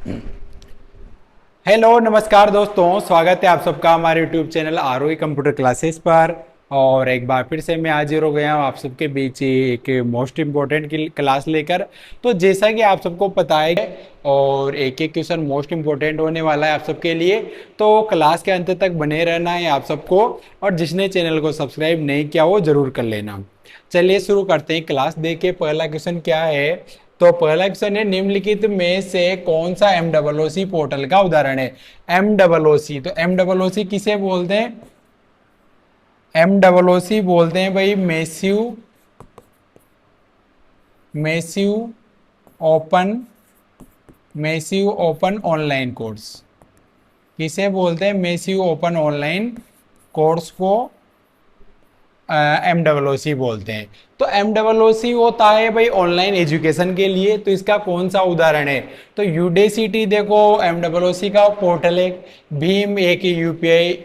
Hello नमस्कार दोस्तों, स्वागत है आप सबका हमारे YouTube channel ROE computer classes पर। और एक बार फिर से मैं हाजिर हो गया हूँ आप सबके बीच एक मोस्ट इम्पोर्टेंट की क्लास लेकर। तो जैसा कि आप सबको पता है और एक एक क्वेश्चन मोस्ट इम्पोर्टेंट होने वाला है आप सबके लिए, तो क्लास के अंत तक बने रहना है आप सबको। और जिसने चैनल को सब्सक्राइब नहीं किया वो जरूर कर लेना। चलिए शुरू करते हैं क्लास। देखिए पहला क्वेश्चन क्या है। तो पहला क्वेश्चन है, निम्नलिखित में से कौन सा एमडब्ल्यूसी पोर्टल का उदाहरण है। एमडब्ल्यूसी, तो एमडब्ल्यूसी किसे बोलते हैं? एमडब्ल्यूसी बोलते हैं भाई massive massive open massive open online course. किसे बोलते हैं? मैसिव ओपन ऑनलाइन कोर्स को एमडब्ल्यूसी बोलते हैं। तो एमडब्ल्यूसी होता है भाई ऑनलाइन एजुकेशन के लिए। तो इसका कौन सा उदाहरण है? तो यूडेसिटी देखो एमडब्ल्यूसी का पोर्टल है। भीम एक यूपीआई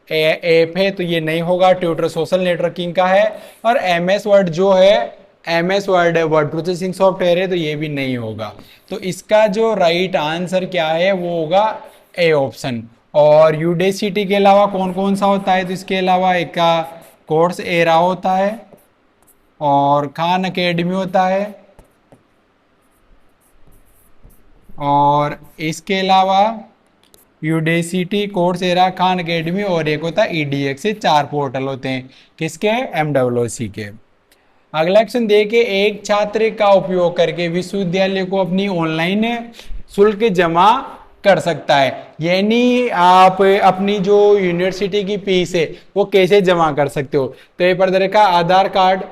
ऐप है, तो ये नहीं होगा। ट्विटर सोशल नेटवर्किंग का है। और एमएस वर्ड जो है, MS word word processing software है, तो ये भी नहीं होगा। तो इसका जो राइट आंसर क्या है वो होगा ए ऑप्शन। और यूडेसिटी के अलावा कौन कौन सा होता है? तो इसके अलावा एक का कोर्स एरा होता है और खान एकेडमी होता है। और इसके अलावा Udacity, course era, Khan academy और एक होता है ईडीएक्स। से 4 पोर्टल होते हैं किसके? एमडब्ल्यूसी के। अगला क्वेश्चन देखिए, एक छात्र का उपयोग करके विश्वविद्यालय को अपनी ऑनलाइन शुल्क जमा कर सकता है। यानी आप अपनी जो यूनिवर्सिटी की फीस है वो कैसे जमा कर सकते हो? तो ये पर का आधार कार्ड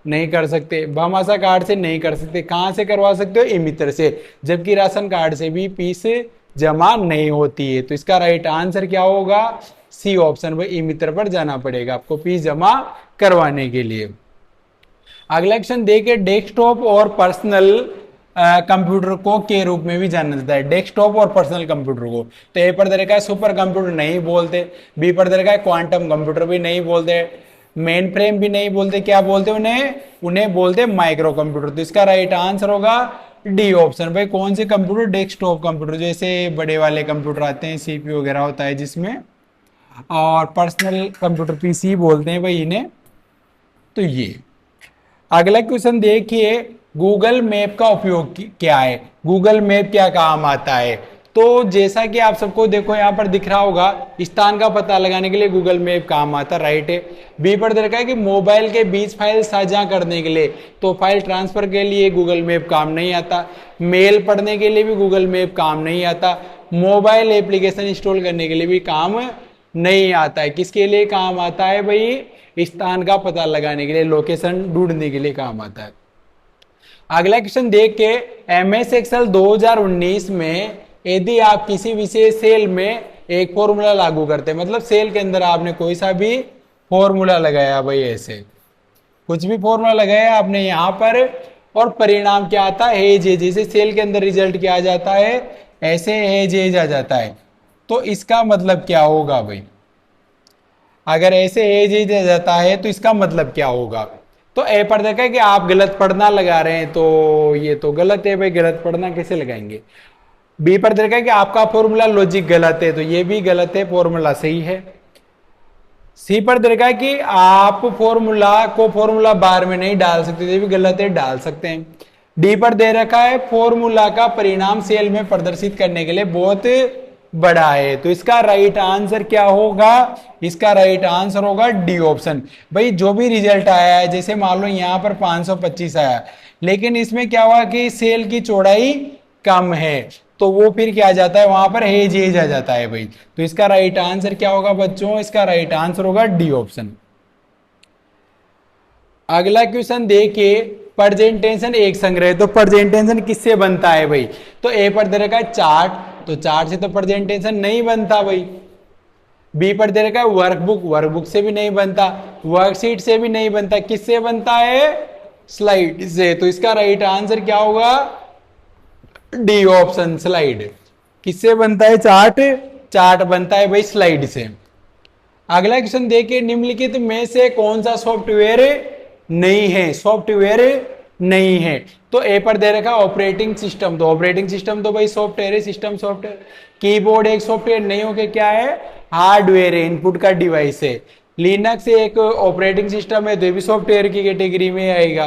नहीं कर सकते, भामाशाह कार्ड से नहीं कर सकते। कहाँ से करवा सकते हो? ई मित्र से। जबकि राशन कार्ड से भी फीस जमा नहीं होती है। तो इसका राइट आंसर क्या होगा? C option. भाई ई मित्र पर जाना पड़ेगा आपको फीस जमा करवाने के लिए। अगला क्वेश्चन देखिए, डेस्कटॉप और पर्सनल कंप्यूटर को के रूप में भी जाना जाता है। डेस्कटॉप और पर्सनल कंप्यूटर को तो ए पर दे रखा है सुपर कंप्यूटर नहीं बोलते, बी पर दे रखा है क्वांटम कंप्यूटर भी नहीं बोलते, मेन फ्रेम भी नहीं बोलते। क्या बोलते उन्हें? उन्हें बोलते माइक्रो कंप्यूटर। तो इसका राइट आंसर होगा डी ऑप्शन। भाई कौन से कंप्यूटर? डेस्कटॉप कंप्यूटर, जैसे बड़े वाले कंप्यूटर आते हैं, सीपीयू वगैरह होता है जिसमें। और पर्सनल कंप्यूटर पीसी बोलते हैं भाई इन्हें। तो ये अगला क्वेश्चन देखिए, गूगल मैप का उपयोग क्या है? गूगल मैप क्या काम आता है? तो जैसा कि आप सबको देखो यहाँ पर दिख रहा होगा, स्थान का पता लगाने के लिए गूगल मैप काम आता है, राइट है। बी पर दे रखा है कि मोबाइल के बीच फाइल साझा करने के लिए, तो फाइल ट्रांसफर के लिए गूगल मैप काम नहीं आता। मेल पढ़ने के लिए भी गूगल मैप काम नहीं आता। मोबाइल एप्लीकेशन इंस्टॉल करने के लिए भी काम नहीं आता है। किसके लिए काम आता है भाई? स्थान का पता लगाने के लिए, लोकेशन ढूंढने के लिए काम आता है। अगला क्वेश्चन देख के, एमएस एक्सेल 2019 में यदि आप किसी विशेष सेल में एक फॉर्मूला लागू करते हैं, मतलब सेल के अंदर आपने कोई सा भी फॉर्मूला लगाया भाई, ऐसे कुछ भी फॉर्मूला लगाया आपने यहाँ पर, और परिणाम क्या आता है? जैसे सेल के अंदर रिजल्ट क्या आ जाता है, ऐसे एज आ जाता है। तो इसका मतलब क्या होगा भाई? अगर ऐसे एज आ जाता है तो इसका मतलब क्या होगा? तो ए पर देखा कि आप गलत पढ़ना लगा रहे हैं, तो ये तो गलत है भाई, गलत पढ़ना कैसे लगाएंगे। बी पर देखा कि आपका फॉर्मूला लॉजिक गलत है, तो ये भी गलत है, फॉर्मूला सही है। सी पर देखा कि आप फॉर्मूला बार में नहीं डाल सकते, ये भी गलत है, डाल सकते हैं। डी पर दे रखा है फॉर्मूला का परिणाम सेल में प्रदर्शित करने के लिए बहुत बड़ा है। तो इसका राइट आंसर क्या होगा? इसका राइट आंसर होगा डी ऑप्शन। भाई जो भी रिजल्ट आया है, जैसे मान लो यहाँ पर 525 आया, लेकिन इसमें क्या हुआ कि सेल की चौड़ाई कम है, तो वो फिर क्या आ जाता है वहां पर? एज आ जाता है भाई। तो इसका राइट आंसर क्या होगा बच्चों? इसका राइट आंसर होगा डी ऑप्शन। अगला क्वेश्चन देखिए, प्रेजेंटेशन एक संग्रह। तो प्रेजेंटेशन किससे बनता है भाई? तो ए पर दे रखा है चार्ट, तो चार्ट से तो प्रेजेंटेशन नहीं बनता भाई। बी पर दे रखा है वर्कबुक, वर्कबुक से भी नहीं बनता। वर्कशीट से भी नहीं बनता। किससे बनता है? स्लाइड से। तो इसका राइट आंसर क्या होगा? D option, slide. किससे बनता है चार्ट? चार्ट बनता है भाई स्लाइड से। अगला क्वेश्चन देखिए, निम्नलिखित में से कौन सा सॉफ्टवेयर नहीं है? सॉफ्टवेयर नहीं है। तो ए पर दे रखा ऑपरेटिंग सिस्टम, तो ऑपरेटिंग सिस्टम तो भाई सॉफ्टवेयर है, सिस्टम सॉफ्टवेयर। कीबोर्ड एक सॉफ्टवेयर नहीं होके क्या है, हार्डवेयर है, इनपुट का डिवाइस है। लिनक्स एक ऑपरेटिंग सिस्टम है, तो ये भी सॉफ्टवेयर की कैटेगरी में आएगा।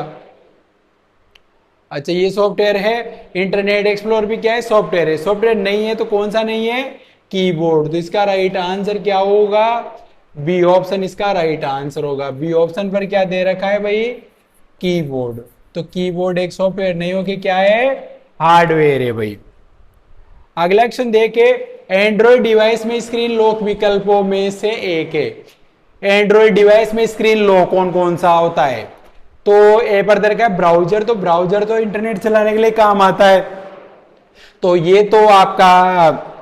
अच्छा ये सॉफ्टवेयर है। इंटरनेट एक्सप्लोर भी क्या है, सॉफ्टवेयर है। सॉफ्टवेयर नहीं है तो कौन सा नहीं है, कीबोर्ड। तो इसका राइट आंसर क्या होगा, बी ऑप्शन इसका राइट आंसर होगा। बी ऑप्शन पर क्या दे रखा है भाई, कीबोर्ड। तो कीबोर्ड एक सॉफ्टवेयर नहीं हो के क्या है, हार्डवेयर है भाई। अगला क्वेश्चन देखे, एंड्रॉइड डिवाइस में स्क्रीन लॉक विकल्पों में से एक है। एंड्रॉइड डिवाइस में स्क्रीन लॉक कौन कौन सा होता है, तो ए पर दे रखा है ब्राउजर। तो ब्राउजर तो इंटरनेट चलाने के लिए काम आता है, तो ये तो आपका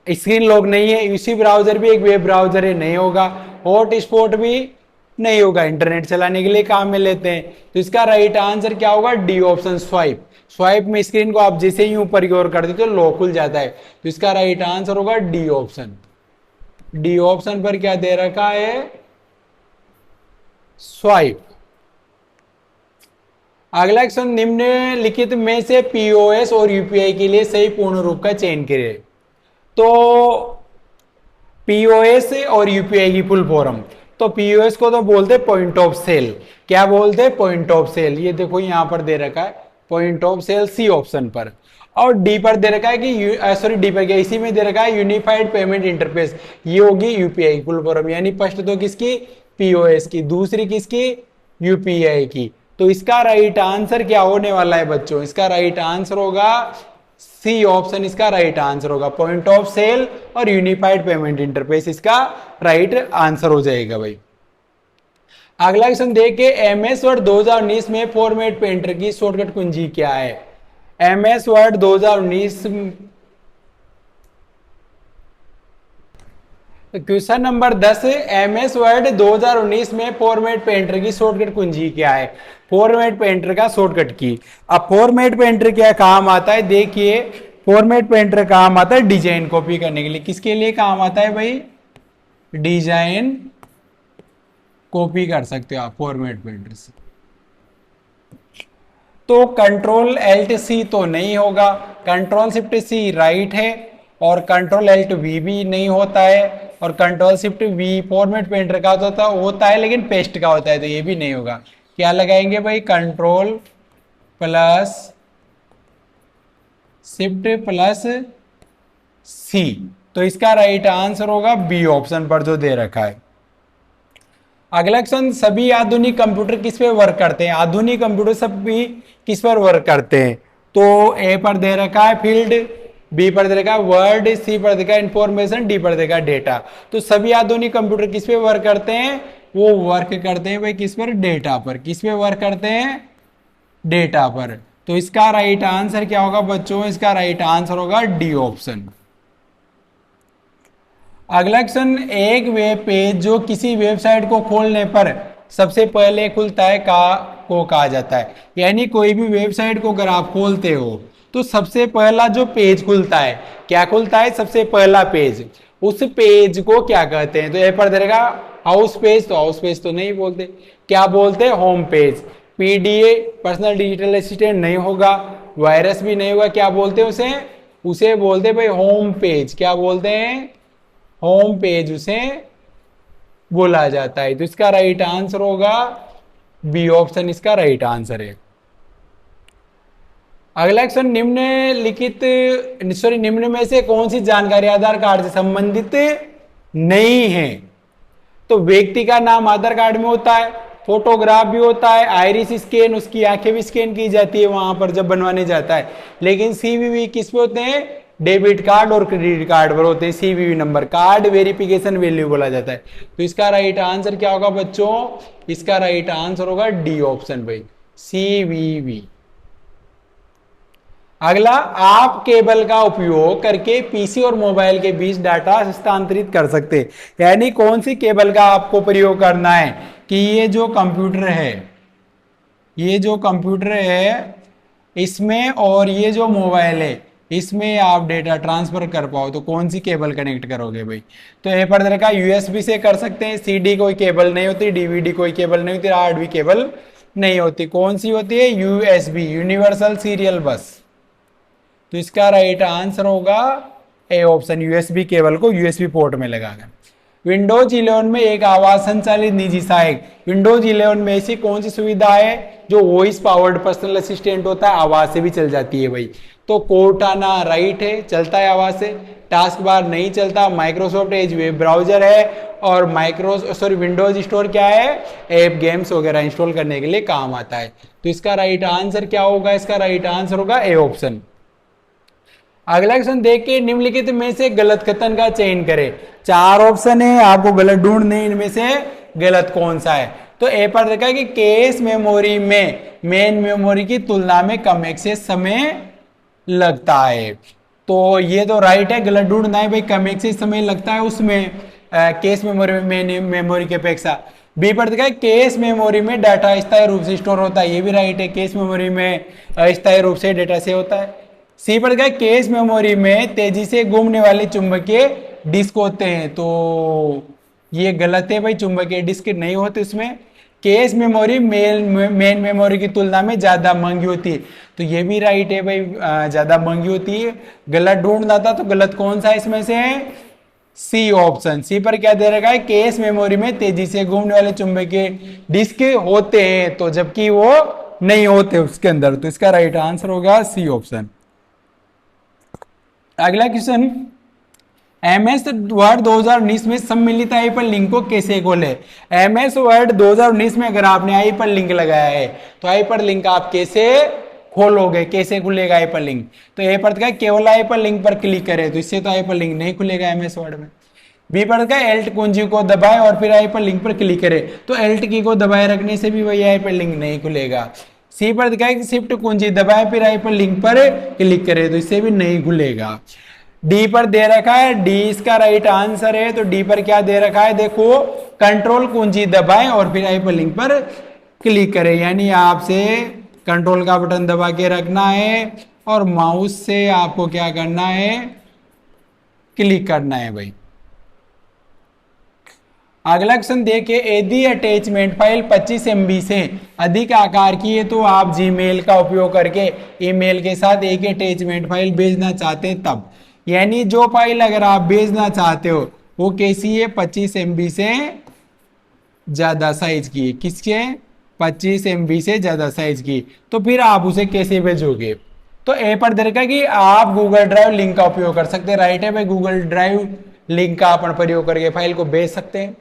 स्क्रीन लॉक नहीं है। यूसी ब्राउजर भी एक वेब ब्राउजर है, नहीं होगा। हॉटस्पॉट भी नहीं होगा, इंटरनेट चलाने के लिए काम में लेते हैं। तो इसका राइट आंसर क्या होगा, डी ऑप्शन, स्वाइप। स्वाइप में स्क्रीन को आप जैसे ही ऊपर की ओर कर देते तो लॉक खुल जाता है। तो इसका राइट आंसर होगा डी ऑप्शन। डी ऑप्शन पर क्या दे रखा है, स्वाइप। अगला क्वेश्चन, निम्नलिखित में से पीओएस और यूपीआई के लिए सही पूर्ण रूप का चयन करें। तो पीओएस और यूपीआई की फुल फॉर्म, तो पीओएस को तो बोलते पॉइंट ऑफ सेल। क्या बोलते हैं, पॉइंट ऑफ सेल। ये देखो यहां पर दे रखा है point of sale, C option पर। और डी पर दे रखा है कि सॉरी डी पर क्या, इसी में दे रखा है यूनिफाइड पेमेंट इंटरफेस। ये होगी यूपीआई फुल फॉर्म, यानी फर्स्ट तो किसकी, पीओएस की, दूसरी किसकी, यूपीआई की। तो इसका राइट आंसर क्या होने वाला है बच्चों, इसका राइट आंसर होगा सी ऑप्शन, इसका राइट आंसर होगा। पॉइंट ऑफ सेल और यूनिफाइड पेमेंट इंटरफेस इसका राइट आंसर हो जाएगा भाई। अगला क्वेश्चन देखिए, एमएस वर्ड 2019 में फॉर्मेट पेंटर की शॉर्टकट कुंजी क्या है। MS word 2019, question number 10, MS word 2019 में फॉर्मेट पेंटर की शॉर्टकट कुंजी क्या है। फॉर्मेट पेंटर का शॉर्टकट की। अब फॉर्मेट पेंटर क्या काम आता है, देखिए फॉर्मेट पेंटर काम आता है डिजाइन कॉपी करने के लिए। किसके लिए काम आता है भाई, डिजाइन कॉपी कर सकते हो आप फॉर्मेट पेंटर से। तो कंट्रोल एल्ट सी तो नहीं होगा, कंट्रोल शिफ्ट सी राइट है, और कंट्रोल एल्ट वी भी नहीं होता है, और control shift we format painter का होता है लेकिन पेस्ट का होता है, तो ये भी नहीं होगा। क्या लगाएंगे भाई, कंट्रोल प्लस शिफ्ट प्लस सी। तो इसका राइट आंसर होगा बी ऑप्शन पर जो दे रखा है। अगला क्वेश्चन, सभी आधुनिक कंप्यूटर किस पे वर्क करते हैं। आधुनिक कंप्यूटर सभी किस पर वर्क करते हैं, तो ए पर दे रखा है फील्ड, बी पर दे रखा है वर्ड, सी पर देखा इंफॉर्मेशन, डी पर देखा डेटा। तो सभी आधुनिक कंप्यूटर किस पे वर्क करते हैं, वो वर्क करते हैं भाई किस पर, डेटा पर। किस पे वर्क करते हैं, डेटा पर। तो इसका राइट आंसर क्या होगा बच्चों, इसका राइट आंसर होगा डी ऑप्शन। अगला क्वेश्चन, एक वेब पेज जो किसी वेबसाइट को खोलने पर सबसे पहले खुलता है को कहा जाता है। यानी कोई भी वेबसाइट को अगर आप खोलते हो तो सबसे पहला जो पेज खुलता है, क्या खुलता है, सबसे पहला पेज, उस पेज को क्या कहते हैं। तो यह पर देगा हाउस पेज, तो हाउस पेज तो नहीं बोलते, क्या बोलते हैं, home page. PDA personal digital assistant नहीं होगा, वायरस भी नहीं होगा, क्या बोलते हैं उसे, उसे बोलते हैं भाई होम पेज। क्या बोलते हैं, होम पेज उसे बोला जाता है। तो इसका राइट आंसर होगा बी ऑप्शन, इसका राइट आंसर है। अगला क्वेश्चन, निम्न में से कौन सी जानकारी आधार कार्ड से संबंधित नहीं है। तो व्यक्ति का नाम आधार कार्ड में होता है, फोटोग्राफ भी होता है, आइरिस स्कैन, उसकी आंखें भी स्कैन की जाती है वहां पर जब बनवाने जाता है। लेकिन सीवीवी किस पे होते हैं, डेबिट कार्ड और क्रेडिट कार्ड पर होते हैं। CVV number, card verification value बोला जाता है। तो इसका राइट आंसर क्या होगा बच्चों, इसका राइट आंसर होगा डी ऑप्शन भाई, सीवीवी। अगला, आप केबल का उपयोग करके पीसी और मोबाइल के बीच डाटा हस्तांतरित कर सकते हैं। यानी कौन सी केबल का आपको प्रयोग करना है कि ये जो कंप्यूटर है, ये जो कंप्यूटर है इसमें और ये जो मोबाइल है इसमें आप डेटा ट्रांसफर कर पाओ, तो कौन सी केबल कनेक्ट करोगे भाई। तो ये पर रखा यूएसबी से कर सकते हैं, सीडी कोई केबल नहीं होती, डीवीडी कोई केबल नहीं होती, हार्ड भी केबल नहीं होती। कौन सी होती है? यूएसबी, यूनिवर्सल सीरियल बस। तो इसका राइट आंसर होगा ए ऑप्शन, यूएसबी केबल को यूएसबी पोर्ट में लगाकर। विंडोज 11 में एक आवाज संचालित निजी सहायक, विंडोज 11 में ऐसी कौन सी सुविधा है जो वॉइस पावर्ड पर्सनल असिस्टेंट होता है, आवाज से भी चल जाती है भाई? तो कोर्टाना राइट है, चलता है आवाज से। टास्क बार नहीं चलता। माइक्रोसॉफ्ट एज वेब ब्राउजर है। और विंडोज स्टोर क्या है? ऐप गेम्स वगैरह इंस्टॉल करने के लिए काम आता है। तो इसका राइट आंसर क्या होगा? इसका राइट आंसर होगा ए ऑप्शन। अगला क्वेश्चन देख के निम्नलिखित में से गलत कथन का चयन करें। 4 ऑप्शन है, आपको गलत ढूंढने, इनमें से गलत कौन सा है। तो ए पर देखा कि केस मेमोरी में मेन मेमोरी की तुलना में कम एक्सेस समय लगता है। तो ये तो राइट है, गलत ढूंढना है भाई। कम एक्सेस समय लगता है उसमें केस मेमोरी में मेन मेमोरी की अपेक्षा। बी पर देखा है केस मेमोरी में डाटा अस्थायी रूप से स्टोर होता है, ये भी राइट है। केस मेमोरी में अस्थायी रूप से डाटा सेव होता है। सी पर देखा है केस मेमोरी में तेजी से घूमने वाले चुंबकीय डिस्क होते हैं, तो ये गलत है भाई, चुंबकीय डिस्क नहीं होते उसमें। केस मेमोरी मेन मेमोरी की तुलना में ज्यादा महंगी होती है, तो ये भी राइट है भाई, ज्यादा महंगी होती है। गलत ढूंढना था, तो गलत कौन सा इसमें से है? C option. सी पर क्या दे रखा है? केस मेमोरी में तेजी से घूमने वाले चुंबकीय डिस्क होते हैं, तो जबकि वो नहीं होते उसके अंदर। तो इसका राइट आंसर होगा सी ऑप्शन। अगला क्वेश्चन, एमएस वर्ड 2019 में सम्मिलित हाइपर लिंक को कैसे खोले? एमएस वर्ड 2019 में अगर आपने हाइपर लिंक लगाया है, तो हाइपर लिंक आप कैसे खोलोगे, कैसे खुलेगा हाइपर लिंक? तो ए पर का केवल हाइपर लिंक पर क्लिक करें, तो इससे तो हाइपर लिंक नहीं खुलेगा एमएस वर्ड में। बी पर का एल्ट कुंजी को दबाएं और फिर हाइपर लिंक पर क्लिक करें, तो एल्ट की को दबाए रखने से भी वही हाइपर लिंक नहीं खुलेगा। सी पर दिखा है कि शिफ्ट कुंजी दबाएं फिर हाइपर लिंक पर क्लिक करें, तो इससे भी नहीं खुलेगा। डी पर दे रखा है, डी इसका राइट आंसर है। तो डी पर क्या दे रखा है? देखो, कंट्रोल कुंजी दबाएं और फिर हाइपरलिंक पर क्लिक करें, यानी आपसे कंट्रोल का बटन दबा के रखना है और माउस से आपको क्या करना है? क्लिक करना है भाई। अगला क्वेश्चन देखिए, यदि अटैचमेंट फाइल 25 MB से अधिक आकार की है, तो आप जीमेल का उपयोग करके ईमेल के साथ एक अटैचमेंट फाइल भेजना चाहते हैं तब। यानी जो फाइल अगर आप भेजना चाहते हो वो कैसी है? 25 MB से ज्यादा साइज की। किसके? 25 MB से ज्यादा साइज की। तो फिर आप उसे कैसे भेजोगे? तो ए पर देखा कि आप गूगल ड्राइव लिंक का उपयोग कर सकते हैं। राइट है भाई, गूगल ड्राइव लिंक का अपन प्रयोग करके फाइल को भेज सकते हैं।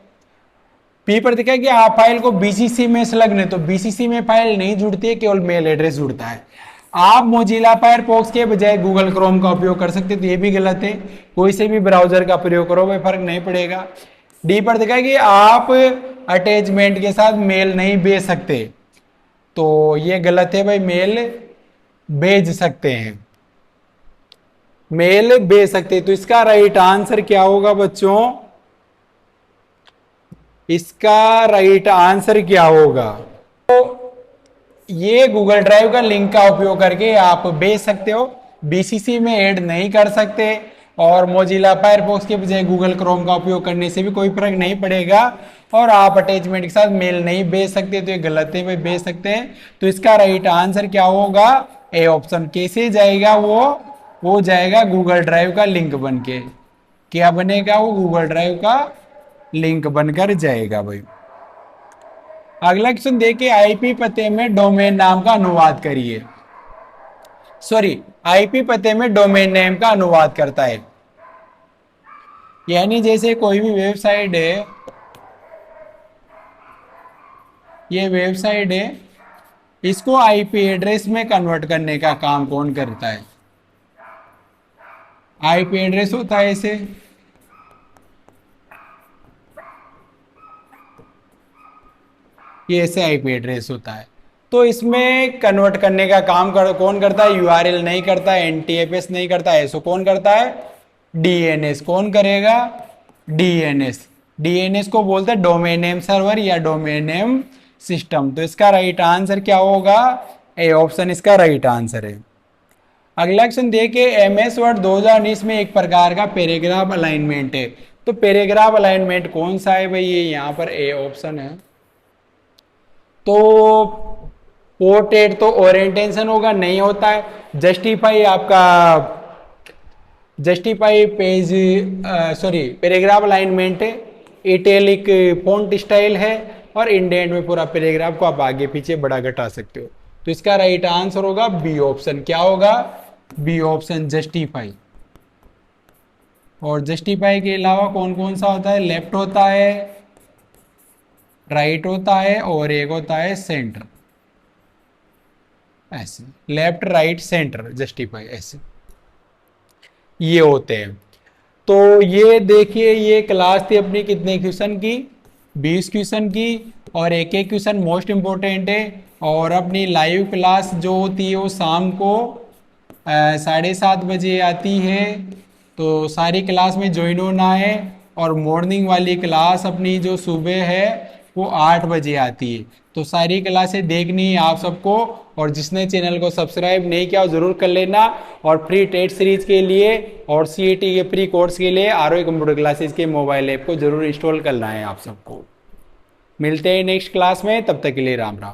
पी पर देखा कि आप फाइल को बीसीसी में संलग्न, तो बीसीसी में फाइल नहीं जुड़ती है, केवल मेल एड्रेस जुड़ता है। आप मोजिला फायरफॉक्स के बजाय गूगल क्रोम का उपयोग कर सकते, तो ये भी गलत है। कोई से भी ब्राउजर का प्रयोग करो भाई, फर्क नहीं पड़ेगा। डी पर देखा कि आप अटैचमेंट के साथ मेल नहीं भेज सकते, तो ये गलत है भाई, मेल भेज सकते हैं, मेल भेज सकते हैं। तो इसका राइट आंसर क्या होगा बच्चों? इसका राइट आंसर क्या होगा? तो ये गूगल ड्राइव का लिंक का उपयोग करके आप भेज सकते हो, बीसीसी में ऐड नहीं कर सकते। और मोजिला फायरफॉक्स के बजाय गूगल क्रोम का उपयोग करने से भी कोई फर्क नहीं पड़ेगा। और आप अटैचमेंट के साथ मेल नहीं भेज सकते, तो ये गलत है भाई, भेज सकते हैं। तो इसका राइट आंसर क्या होगा? A option. कैसे जाएगा वो जाएगा गूगल ड्राइव का लिंक बन के। क्या बनेगा? वो गूगल ड्राइव का लिंक बनकर जाएगा भाई। अगला क्वेश्चन देखिए, आईपी पते में डोमेन नाम का अनुवाद करिए। सॉरी, आईपी पते में डोमेन नेम का अनुवाद करता है। यानी जैसे कोई भी वेबसाइट है, ये वेबसाइट है, इसको आईपी एड्रेस में कन्वर्ट करने का काम कौन करता है? आईपी एड्रेस होता है इसे, ये ऐसे आईपी एड्रेस होता है। तो इसमें कन्वर्ट करने का काम कौन करता है? यूआरएल नहीं करता है, एनटीएफएस नहीं करता है, सो कौन करता है? डीएनएस। कौन करेगा? डीएनएस। डीएनएस को बोलते हैं डोमेन नेम सर्वर या डोमेन नेम सिस्टम। तो इसका राइट आंसर क्या होगा? ए ऑप्शन इसका राइट आंसर है। अगला क्वेश्चन देखिए, एमएस वर्ड 2019 में एक प्रकार का पैराग्राफ अलाइनमेंट है। तो पैराग्राफ अलाइनमेंट कौन सा है भाई? ये यहाँ पर ए ऑप्शन है। तो पोर्ट्रेट तो ओरिएंटेशन होगा, नहीं होता है। जस्टिफाई आपका justify page sorry paragraph alignment है, इटैलिक फॉन्ट स्टाइल है, और इंडेंट में पूरा पैराग्राफ को आप आगे पीछे बढ़ा घटा सकते हो। तो इसका राइट आंसर होगा बी ऑप्शन। क्या होगा? B option, justify. और जस्टिफाई के अलावा कौन कौन सा होता है? लेफ्ट होता है, राइट होता है, और एक होता है सेंटर। ऐसे लेफ्ट राइट सेंटर जस्टिफाई, ऐसे ये होते हैं। तो ये देखिए, ये क्लास थी अपनी कितने क्वेश्चन की? 20 क्वेश्चन की, और एक एक क्वेश्चन मोस्ट इंपॉर्टेंट है। और अपनी लाइव क्लास जो होती है वो शाम को 7:30 बजे आती है। तो सारी क्लास में ज्वाइन होना है। और मॉर्निंग वाली क्लास अपनी जो सुबह है वो 8 बजे आती है। तो सारी क्लासें देखनी है आप सबको। और जिसने चैनल को सब्सक्राइब नहीं किया वो जरूर कर लेना। और फ्री टेट सीरीज के लिए और सीईटी के प्री कोर्स के लिए आरओ कंप्यूटर क्लासेस के मोबाइल ऐप को जरूर इंस्टॉल करना है आप सबको। मिलते हैं नेक्स्ट क्लास में, तब तक के लिए राम राम।